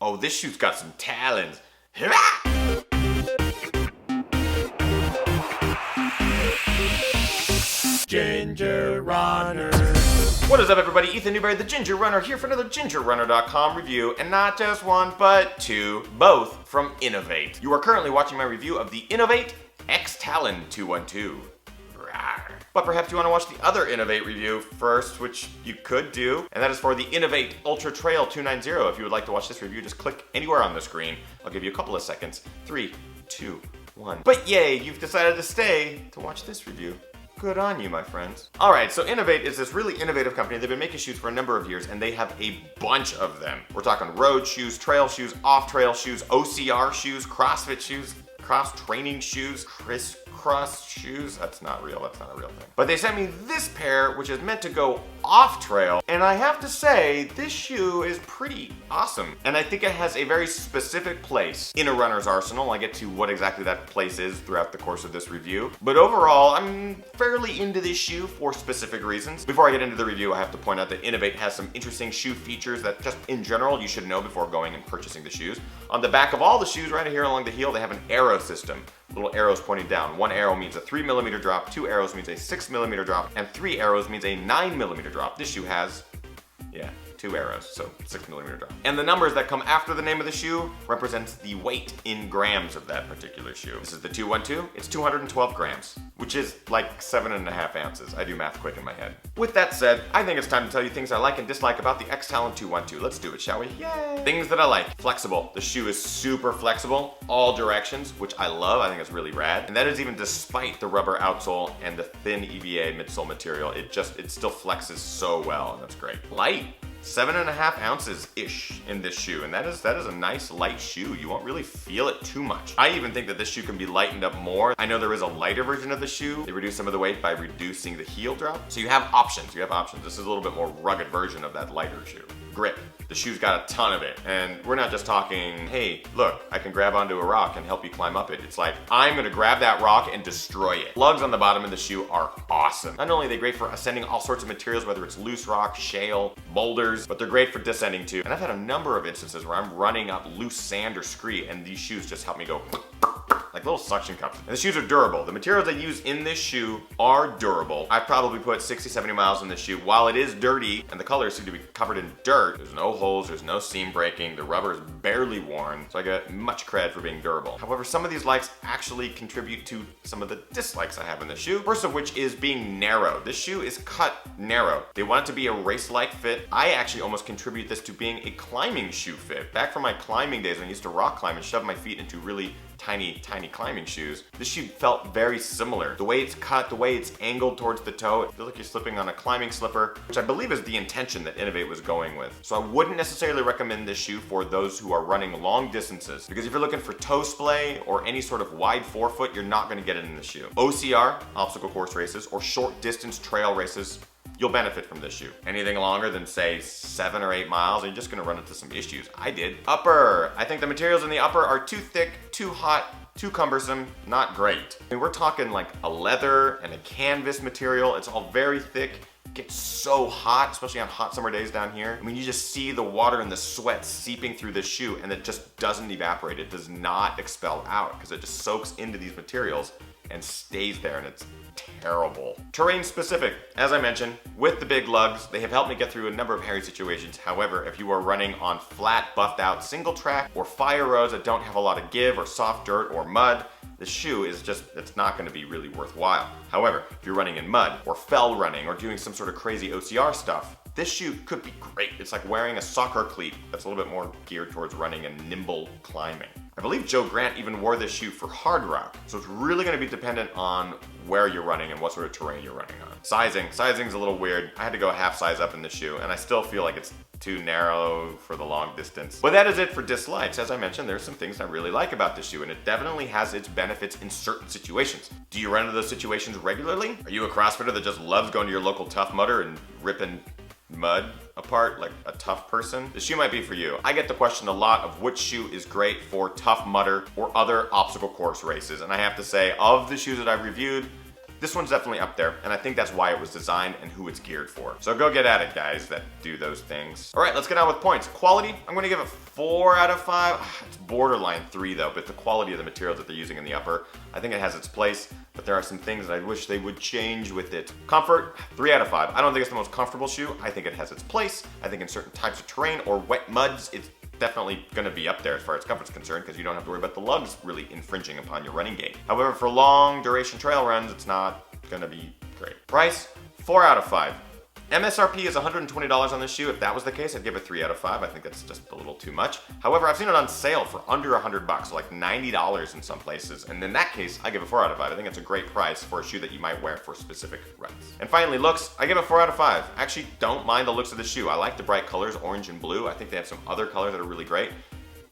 Oh, this shoe's got some talons. Ginger Runner. What is up, everybody? Ethan Newberry, the Ginger Runner, here for another GingerRunner.com review, and not just one, but two, both from INOV-8. You are currently watching my review of the INOV-8 X-Talon 212. But perhaps you want to watch the other INOV-8 review first, which you could do, and that is for the INOV-8 Ultra Trail 290. If you would like to watch this review, just click anywhere on the screen. I'll give you a couple of seconds. 3, 2, 1. But yay, you've decided to stay to watch this review. Good on you, my friends. Alright, so INOV-8 is this really innovative company. They've been making shoes for a number of years, and they have a bunch of them. We're talking road shoes, trail shoes, off-trail shoes, OCR shoes, CrossFit shoes, cross-training shoes, crisscross shoes. That's not real, that's not a real thing. But they sent me this pair, which is meant to go off-trail, and I have to say, this shoe is pretty awesome. And I think it has a very specific place in a runner's arsenal. I get to what exactly that place is throughout the course of this review. But overall, I'm fairly into this shoe for specific reasons. Before I get into the review, I have to point out that INOV-8 has some interesting shoe features that just in general you should know before going and purchasing the shoes. On the back of all the shoes right here along the heel, they have an arrow system. Little arrows pointing down. One arrow means a 3mm drop, 2 arrows means a 6mm drop, and 3 arrows means a 9mm drop. This shoe has, 2 arrows, so 6mm drop. And the numbers that come after the name of the shoe represents the weight in grams of that particular shoe. This is the 212, it's 212 grams, which is like 7.5 ounces. I do math quick in my head. With that said, I think it's time to tell you things I like and dislike about the X-Talon 212. Let's do it, shall we? Yay! Things that I like. Flexible. The shoe is super flexible, all directions, which I love. I think it's really rad. And that is even despite the rubber outsole and the thin EVA midsole material. It still flexes so well, and that's great. Light. 7.5 ounces-ish in this shoe, and that is a nice light shoe. You won't really feel it too much. I even think that this shoe can be lightened up more. I know there is a lighter version of the shoe. They reduce some of the weight by reducing the heel drop. So you have options, This is a little bit more rugged version of that lighter shoe. Grip. The shoe's got a ton of it, and we're not just talking, hey, look, I can grab onto a rock and help you climb up it. It's like, I'm gonna grab that rock and destroy it. Lugs on the bottom of the shoe are awesome. Not only are they great for ascending all sorts of materials, whether it's loose rock, shale, boulders, but they're great for descending too. And I've had a number of instances where I'm running up loose sand or scree, and these shoes just help me go like little suction cups. And the shoes are durable. The materials I use in this shoe are durable. I've probably put 60, 70 miles in this shoe. While it is dirty and the colors seem to be covered in dirt, there's no holes, there's no seam breaking, the rubber is barely worn, so I get much cred for being durable. However, some of these likes actually contribute to some of the dislikes I have in the shoe. First of which is being narrow. This shoe is cut narrow. They want it to be a race-like fit. I actually almost contribute this to being a climbing shoe fit. Back from my climbing days when I used to rock climb and shove my feet into really tiny climbing shoes, this shoe felt very similar. The way it's cut, the way it's angled towards the toe, it feels like you're slipping on a climbing slipper, which I believe is the intention that INOV-8 was going with. So I wouldn't necessarily recommend this shoe for those who are running long distances, because if you're looking for toe splay or any sort of wide forefoot, you're not gonna get it in the shoe. OCR, obstacle course races, or short distance trail races, you'll benefit from this shoe. Anything longer than say 7 or 8 miles, you're just gonna run into some issues. I did. Upper. I think the materials in the upper are too thick, too hot, too cumbersome, not great. I mean, we're talking like a leather and a canvas material. It's all very thick. It gets so hot, especially on hot summer days down here. I mean, you just see the water and the sweat seeping through this shoe, and it just doesn't evaporate. It does not expel out because it just soaks into these materials and stays there, and it's terrible. Terrain specific, as I mentioned, with the big lugs, they have helped me get through a number of hairy situations. However, if you are running on flat, buffed out single track or fire roads that don't have a lot of give or soft dirt or mud, the shoe is just, it's not gonna be really worthwhile. However, if you're running in mud or fell running or doing some sort of crazy OCR stuff, this shoe could be great. It's like wearing a soccer cleat that's a little bit more geared towards running and nimble climbing. I believe Joe Grant even wore this shoe for hard rock, so it's really gonna be dependent on where you're running and what sort of terrain you're running on. Sizing's a little weird. I had to go a half size up in the shoe, and I still feel like it's too narrow for the long distance. But that is it for dislikes. As I mentioned, there's some things I really like about this shoe, and it definitely has its benefits in certain situations. Do you run into those situations regularly? Are you a CrossFitter that just loves going to your local Tough Mudder and ripping mud apart like a tough person? The shoe might be for you. I get the question a lot of which shoe is great for Tough Mudder or other obstacle course races, and I have to say, of the shoes that I've reviewed, this one's definitely up there, and I think that's why it was designed and who it's geared for. So go get at it, guys that do those things. All right, let's get on with points. Quality, I'm gonna give it 4 out of 5. It's borderline 3 though, but the quality of the materials that they're using in the upper, I think it has its place, but there are some things that I wish they would change with it. Comfort, 3 out of 5. I don't think it's the most comfortable shoe. I think it has its place. I think in certain types of terrain or wet muds, it's definitely going to be up there as far as comfort's concerned because you don't have to worry about the lugs really infringing upon your running gait. However, for long duration trail runs, it's not going to be great. Price, 4 out of 5. MSRP is $120 on this shoe. If that was the case, I'd give it 3 out of 5. I think that's just a little too much. However, I've seen it on sale for under $100, so like $90 in some places. And in that case, I give it 4 out of 5. I think it's a great price for a shoe that you might wear for specific runs. And finally, looks, I give it 4 out of 5. I actually don't mind the looks of the shoe. I like the bright colors, orange and blue. I think they have some other colors that are really great.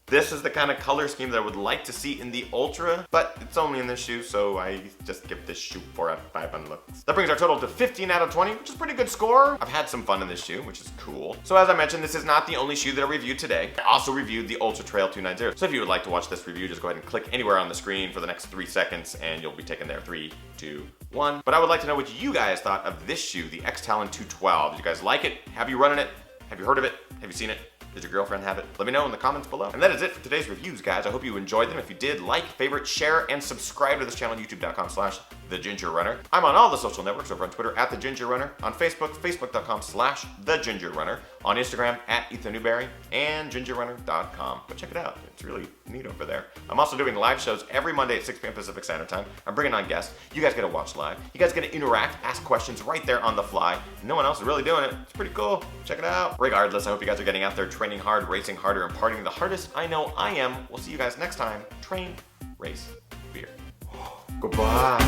This is the kind of color scheme that I would like to see in the Ultra, but it's only in this shoe, so I just give this shoe 4 out of 5 on looks. That brings our total to 15 out of 20, which is a pretty good score. I've had some fun in this shoe, which is cool. So as I mentioned, this is not the only shoe that I reviewed today. I also reviewed the Ultra Trail 290. So if you would like to watch this review, just go ahead and click anywhere on the screen for the next 3 seconds, and you'll be taken there. 3, 2, 1. But I would like to know what you guys thought of this shoe, the X-Talon 212. Did you guys like it? Have you run in it? Have you heard of it? Have you seen it? Did your girlfriend have it? Let me know in the comments below. And that is it for today's reviews, guys. I hope you enjoyed them. If you did, like, favorite, share, and subscribe to this channel, youtube.com/TheGingerRunner. I'm on all the social networks over on Twitter @TheGingerRunner, on Facebook, facebook.com/TheGingerRunner, on Instagram @EthanNewberry, and GingerRunner.com. Go check it out. It's really neat over there. I'm also doing live shows every Monday at 6 p.m. Pacific Standard Time. I'm bringing on guests. You guys get to watch live. You guys get to interact, ask questions right there on the fly. No one else is really doing it. It's pretty cool. Check it out. Regardless, I hope you guys are getting out there training hard, racing harder, and partying the hardest. I know I am. We'll see you guys next time. Train, race, beer. Goodbye.